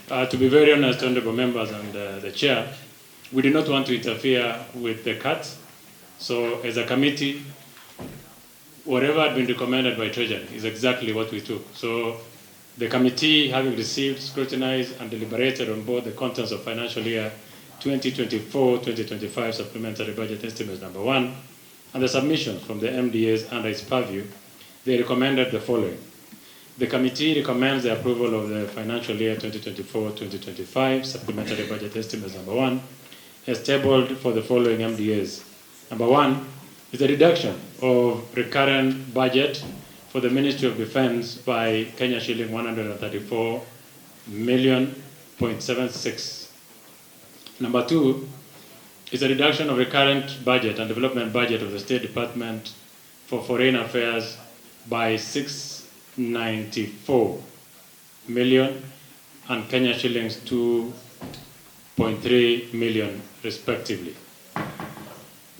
To be very honest, honorable members and the chair, we do not want to interfere with the cuts. So as a committee, whatever had been recommended by Treasury is exactly what we took. So the committee, having received, scrutinized, and deliberated on both the contents of financial year 2024-2025 supplementary budget estimates number 1 and the submissions from the MDAs under its purview, they recommended the following. The committee recommends the approval of the financial year 2024-2025 supplementary budget estimates number 1 as tabled for the following MDAs. Number 1 is the reduction of recurrent budget for the Ministry of Defense by Kenya shilling 134.76 million. Number 2 is a reduction of recurrent budget and development budget of the State Department for Foreign Affairs by 694 million and Kenya shillings 2.3 million respectively.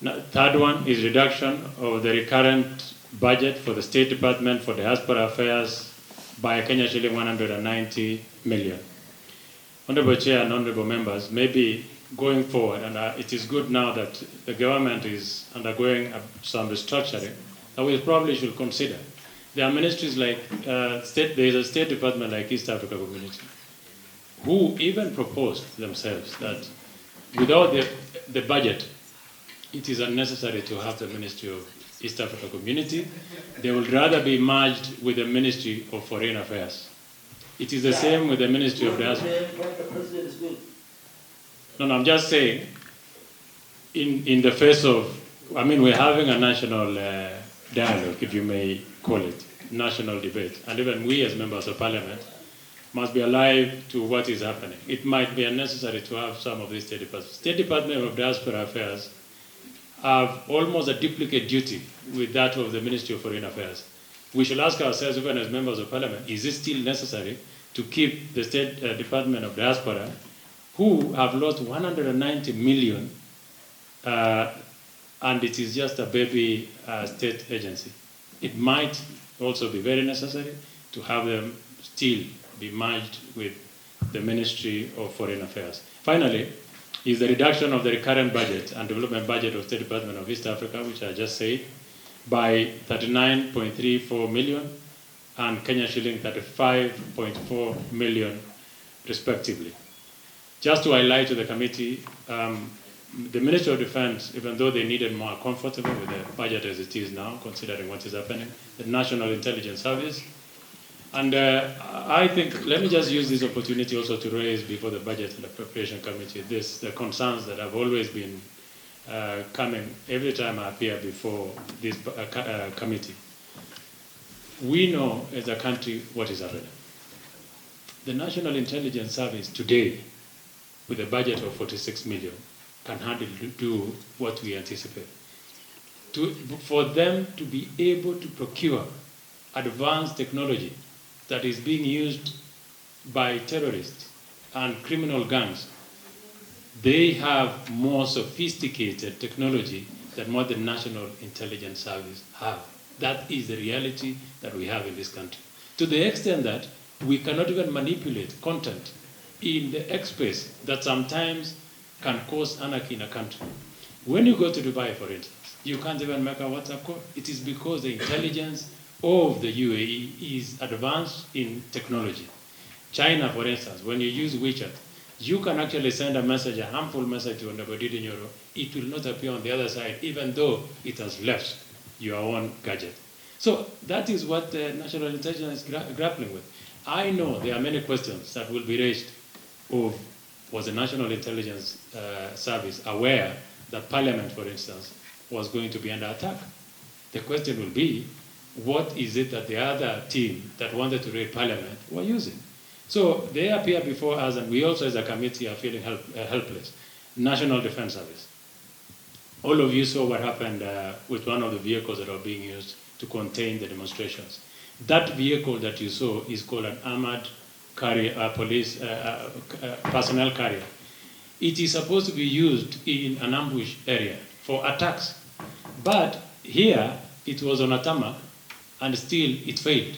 Now, third one is reduction of the recurrent budget for the State Department for Diaspora Affairs by Kenya shilling 190 million. Honorable Chair and honorable members, maybe going forward, and it is good now that the government is undergoing some restructuring, that we probably should consider. There are ministries like, there is a State Department like East Africa Community, who even proposed themselves that without the budget, it is unnecessary to have the Ministry of East Africa Community. They would rather be merged with the Ministry of Foreign Affairs. It is the same with the Ministry of Diaspora. No, I'm just saying, in the face of, I mean, we're having a national dialogue, if you may call it, national debate. And even we as members of parliament must be alive to what is happening. It might be unnecessary to have some of these State Departments. State Department of Diaspora Affairs have almost a duplicate duty with that of the Ministry of Foreign Affairs. We should ask ourselves, even as members of parliament, is it still necessary to keep the State Department of Diaspora, who have lost 190 million, and it is just a baby state agency? It might also be very necessary to have them still be merged with the Ministry of Foreign Affairs. Finally, is the reduction of the recurrent budget and development budget of State Department of East Africa, which I just said, by 39.34 million and Kenya shilling 35.4 million respectively. Just to highlight to the committee, the Ministry of Defense, even though they needed more comfortable with the budget as it is now, considering what is happening, the National Intelligence Service. And I think, let me just use this opportunity also to raise before the Budget and Appropriation Committee the concerns that have always been coming every time I appear before this committee. We know as a country what is happening. The National Intelligence Service today, with a budget of 46 million, can hardly do what we anticipate. For them to be able to procure advanced technology that is being used by terrorists and criminal gangs, they have more sophisticated technology than what the National Intelligence Service have. That is the reality that we have in this country. To the extent that we cannot even manipulate content in the X space that sometimes can cause anarchy in a country. When you go to Dubai, for instance, you can't even make a WhatsApp call. It is because the intelligence of the UAE is advanced in technology. China, for instance, when you use WeChat, you can actually send a message, a harmful message to Nabadidi Nyoro. It will not appear on the other side, even though it has left your own gadget. So that is what the National Intelligence is grappling with. I know there are many questions that will be raised of, was the National Intelligence Service aware that Parliament, for instance, was going to be under attack? The question will be, what is it that the other team that wanted to raid Parliament were using? So they appear before us, and we also as a committee are feeling helpless. National Defense Service. All of you saw what happened with one of the vehicles that are being used to contain the demonstrations. That vehicle that you saw is called an armored carrier, personnel carrier. It is supposed to be used in an ambush area for attacks. But here, it was on a tarmac, and still it failed.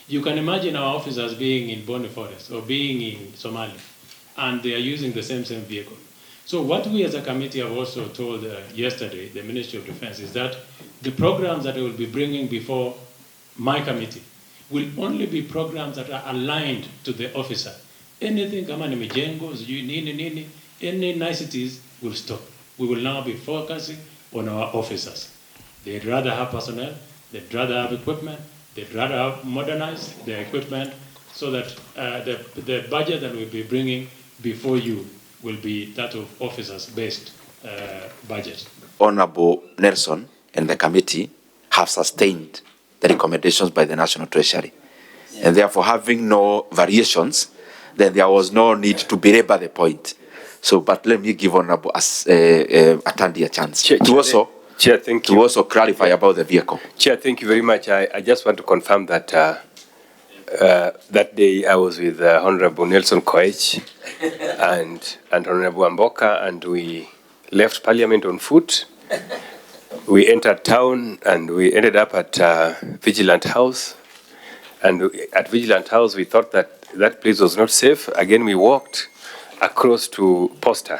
You can imagine our officers being in Boni Forest or being in Somalia, and they are using the same vehicle. So what we as a committee have also told yesterday, the Ministry of Defense, is that the programs that we will be bringing before my committee will only be programs that are aligned to the officer. Anything, kama ni mijengo, any niceties will stop. We will now be focusing on our officers. They'd rather have personnel, they'd rather have equipment, they'd rather have modernize their equipment, so that the budget that we'll be bringing before you will be that of officers-based budget. Honorable Nelson and the committee have sustained the recommendations by the National Treasury. And therefore, having no variations, then there was no need to belabor the point. So, but let me give Honorable Atandi a chance Chair, thank you. To also clarify about the vehicle. Chair, thank you very much. I just want to confirm that that day I was with Honorable Nelson Koech and Honorable Amboka, and we left Parliament on foot. We entered town and we ended up at Vigilant House. And at Vigilant House, we thought that that place was not safe. Again, we walked across to Poster.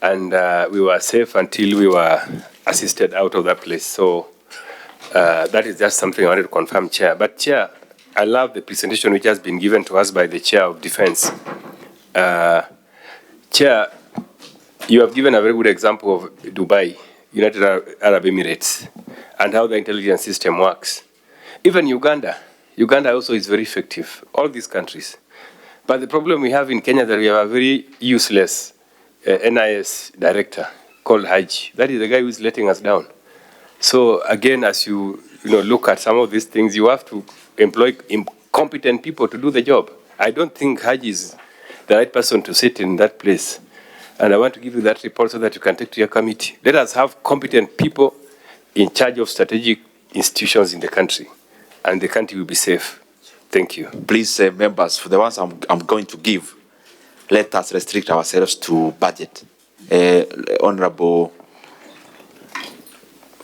And we were safe until we were assisted out of that place. So that is just something I wanted to confirm, Chair. But Chair, I love the presentation which has been given to us by the Chair of Defense. Chair, you have given a very good example of Dubai, United Arab Emirates, and how the intelligence system works. Even Uganda also is very effective, all these countries. But the problem we have in Kenya is that we have a very useless NIS director called Haji. That is the guy who is letting us down. So again, as you look at some of these things, you have to employ competent people to do the job. I don't think Haji is the right person to sit in that place. And I want to give you that report so that you can take to your committee. Let us have competent people in charge of strategic institutions in the country, and the country will be safe. Thank you. Please, members, for the ones I'm going to give, let us restrict ourselves to budget. Honorable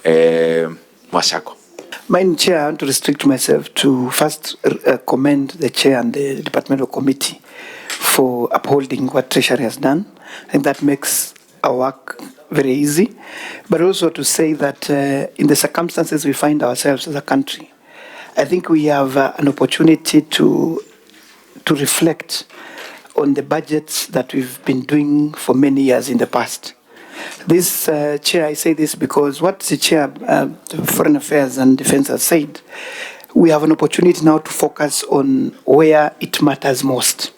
Mashako. Madam Chair, I want to restrict myself to first commend the Chair and the Departmental Committee for upholding what Treasury has done. I think that makes our work very easy. But also to say that in the circumstances we find ourselves as a country, I think we have an opportunity to reflect on the budgets that we've been doing for many years in the past. This, Chair, I say this because what the Chair of Foreign Affairs and Defense has said, we have an opportunity now to focus on where it matters most.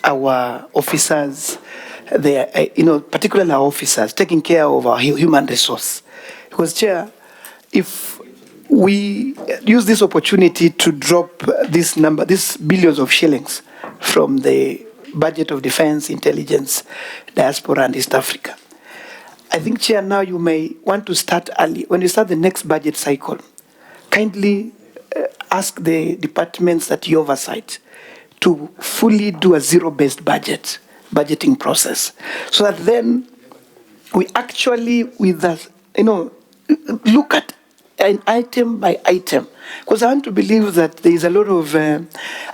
Our officers, particularly our officers, taking care of our human resource. Because, Chair, if we use this opportunity to drop this billions of shillings from the budget of defense, intelligence, diaspora, and East Africa, I think, Chair, now you may want to start early. When you start the next budget cycle, kindly ask the departments that you oversight to fully do a zero-based budgeting process, so that then we actually, look at an item by item. Because I want to believe that there is a lot of, I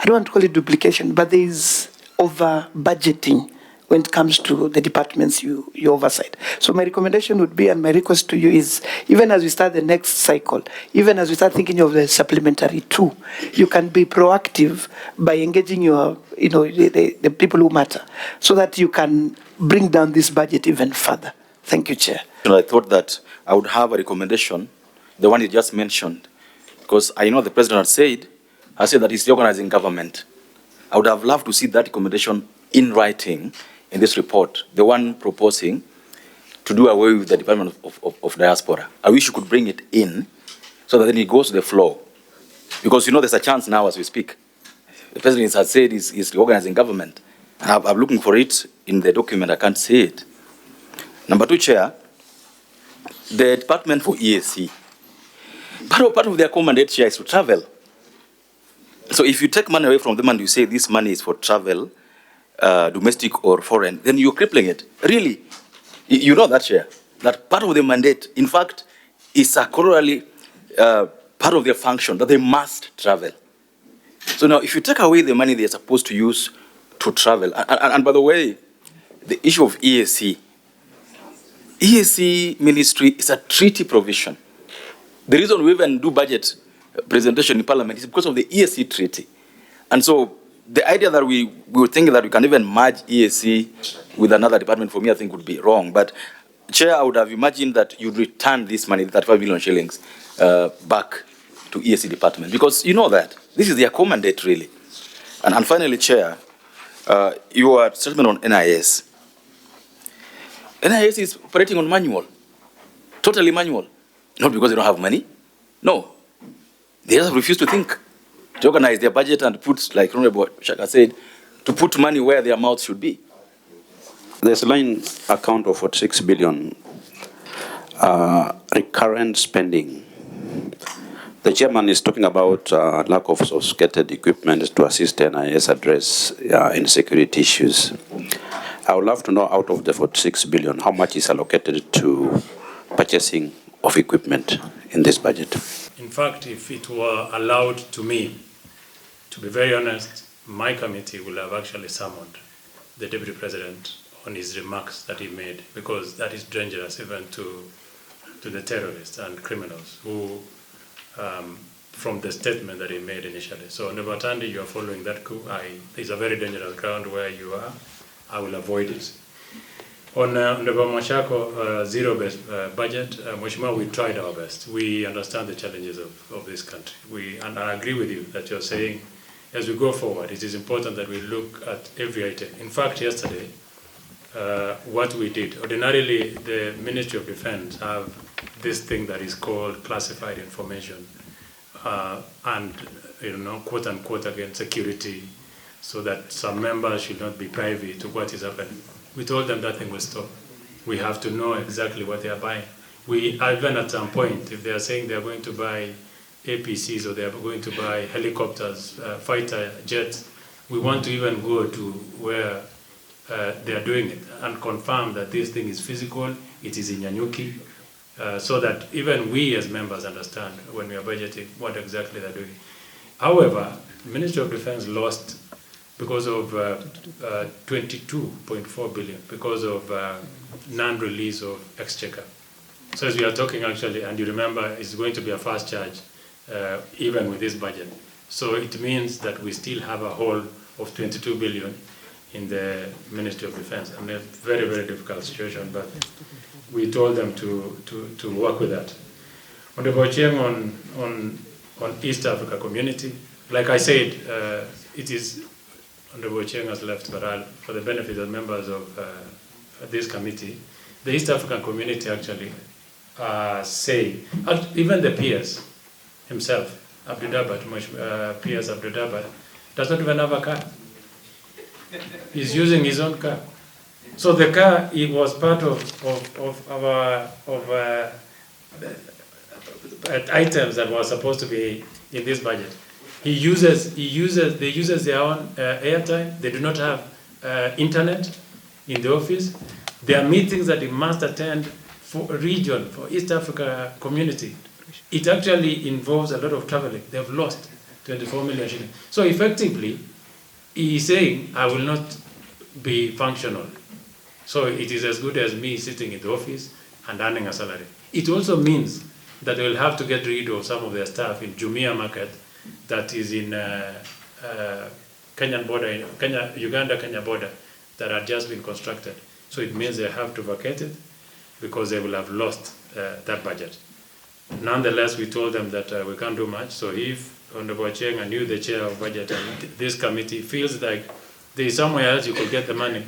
don't want to call it duplication, but there is over budgeting when it comes to the departments you oversight. So my recommendation would be, and my request to you is, even as we start the next cycle, even as we start thinking of the supplementary two, you can be proactive by engaging your, the people who matter, so that you can bring down this budget even further. Thank you, Chair. I thought that I would have a recommendation, the one you just mentioned, because I know the President has said that he's reorganizing government. I would have loved to see that recommendation in writing in this report, the one proposing to do away with the Department of Diaspora. I wish you could bring it in so that then it goes to the floor. Because there's a chance now as we speak. The President has said he's reorganizing government. And I'm looking for it in the document, I can't see it. Number two, Chair, the Department for EAC, part of their common mandate, Chair, is to travel. So if you take money away from them and you say this money is for travel, domestic or foreign, then you're crippling it. Really, you know that, Chair, that part of the mandate, in fact, is a corollary part of their function, that they must travel. So now, if you take away the money they're supposed to use to travel, and by the way, the issue of EAC ministry is a treaty provision. The reason we even do budget presentation in Parliament is because of the EAC treaty. And so the idea that we were thinking that we can even merge EAC with another department, for me, I think would be wrong. But Chair, I would have imagined that you'd return this money, 35 million shillings, back to EAC department, because you know that this is their core mandate, really. And finally, Chair, your statement on NIS. NIS is operating on manual, totally manual. Not because they don't have money. No. They just refuse to think, to organize their budget and put, like Honorable Shaka said, to put money where their mouths should be. There's a line account of 46 billion recurrent spending. The chairman is talking about lack of sophisticated equipment to assist NIS address insecurity issues. I would love to know, out of the 46 billion, how much is allocated to purchasing of equipment in this budget? In fact, if it were allowed to me, to be very honest, my committee will have actually summoned the Deputy President on his remarks that he made, because that is dangerous even to the terrorists and criminals who, from the statement that he made initially. So, Nebatandi, you are following that coup. It's a very dangerous ground where you are. I will avoid it. On the Mashako zero-based budget, Mheshimiwa, we tried our best. We understand the challenges of this country. And I agree with you that you're saying, as we go forward, it is important that we look at every item. In fact, yesterday, what we did, ordinarily the Ministry of Defense have this thing that is called classified information, and quote unquote again security, so that some members should not be privy to what is happening. We told them that thing will stop. We have to know exactly what they are buying. We even at some point, if they are saying they are going to buy APCs or they are going to buy helicopters, fighter jets, we want to even go to where they are doing it and confirm that this thing is physical, it is in Nyanyuki, so that even we as members understand when we are budgeting what exactly they're doing. However, the Ministry of Defense lost because of 22.4 billion, because of non-release of exchequer. So as we are talking actually, and you remember, it's going to be a fast charge even with this budget. So it means that we still have a hole of 22 billion in the Ministry of Defense. And a very, very difficult situation, but we told them to work with that. On the Bocheng on East Africa community, like I said, it is Honorable Cheng has left, but for the benefit of members of this committee, the East African community actually say, even the PS himself, PS Abdudabat, does not even have a car. He's using his own car. So the car, it was part of our items that were supposed to be in this budget. They use their own airtime. They do not have internet in the office. There are meetings that they must attend for a region, for East Africa community. It actually involves a lot of traveling. They've lost 24 million shillings. So effectively, he is saying, I will not be functional. So it is as good as me sitting in the office and earning a salary. It also means that they will have to get rid of some of their staff in Jumia market that is in Kenyan border, Uganda-Kenya border, that had just been constructed. So it means they have to vacate it because they will have lost that budget. Nonetheless, we told them that we can't do much. So if Honorable Cheng and you, the chair of budget, and this committee feels like there is somewhere else you could get the money,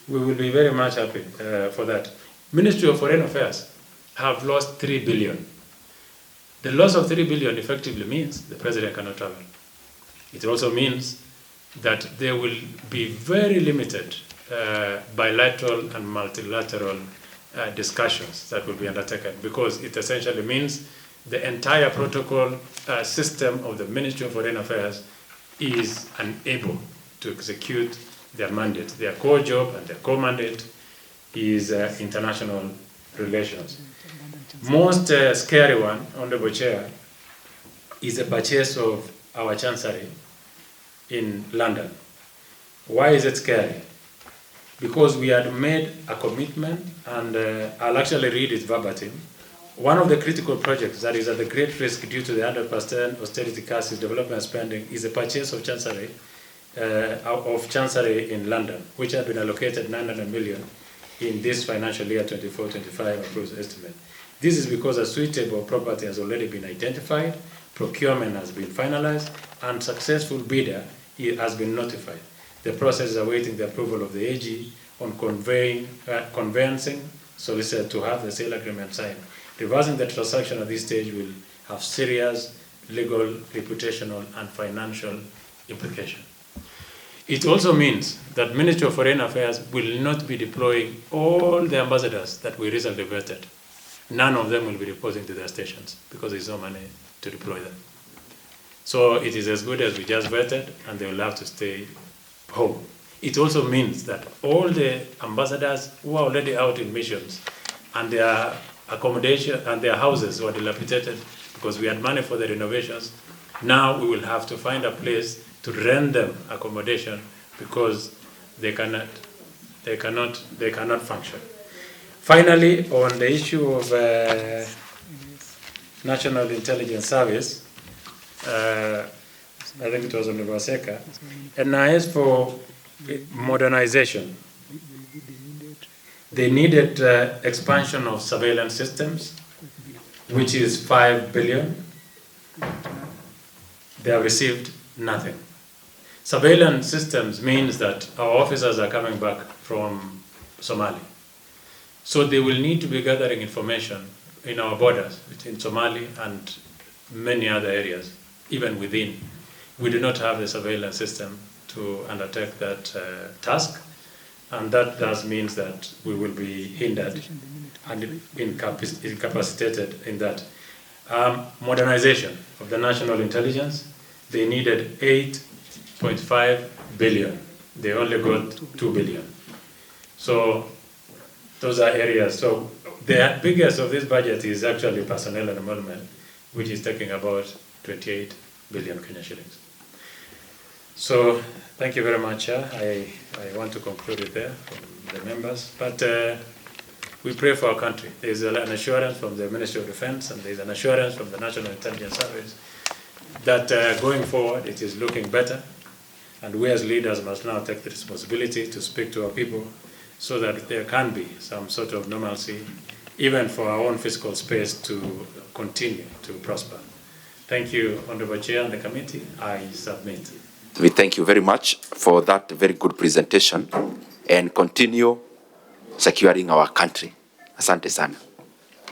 we will be very much happy for that. Ministry of Foreign Affairs have lost 3 billion. The loss of 3 billion effectively means the president cannot travel. It also means that there will be very limited bilateral and multilateral discussions that will be undertaken, because it essentially means the entire protocol system of the Ministry of Foreign Affairs is unable to execute their mandate. Their core job and their core mandate is international relations. Most scary one, Honorable Chair, is the purchase of our chancery in London. Why is it scary? Because we had made a commitment, and I'll actually read it verbatim. One of the critical projects that is at the great risk due to the 100% austerity Kshs development spending is the purchase of Chancery in London, which had been allocated 900 million in this financial year 24-25 approved estimate. This is because a suitable property has already been identified, procurement has been finalized, and successful bidder has been notified. The process is awaiting the approval of the AG on conveyancing solicitor to have the sale agreement signed. Reversing the transaction at this stage will have serious legal, reputational, and financial implications. It also means that Ministry of Foreign Affairs will not be deploying all the ambassadors that we recently vetted. None of them will be reporting to their stations because there's no money to deploy them. So it is as good as we just vetted, and they will have to stay home. It also means that all the ambassadors who are already out in missions and their accommodation and their houses were dilapidated because we had money for the renovations, now we will have to find a place to rent them accommodation because they cannot function. Finally, on the issue of National Intelligence Service, I think it was on the Vaseka, and as for modernization, they needed expansion of surveillance systems, which is 5 billion. They have received nothing. Surveillance systems means that our officers are coming back from Somalia. So they will need to be gathering information in our borders between Somali and many other areas, even within. We do not have the surveillance system to undertake that task, and that does means that we will be hindered and incapacitated in that. Modernization of the national intelligence, they needed 8.5 billion. They only got 2 billion. So those are areas. So the biggest of this budget is actually personnel and emolument, which is taking about 28 billion Kenya shillings. So thank you very much. I want to conclude it there from the members. But we pray for our country. There is an assurance from the Ministry of Defense, and there is an assurance from the National Intelligence Service that going forward it is looking better, and we as leaders must now take the responsibility to speak to our people so that there can be some sort of normalcy, even for our own fiscal space to continue to prosper. Thank you, Honorable Chair and the committee. I submit. We thank you very much for that very good presentation, and continue securing our country. Asante sana.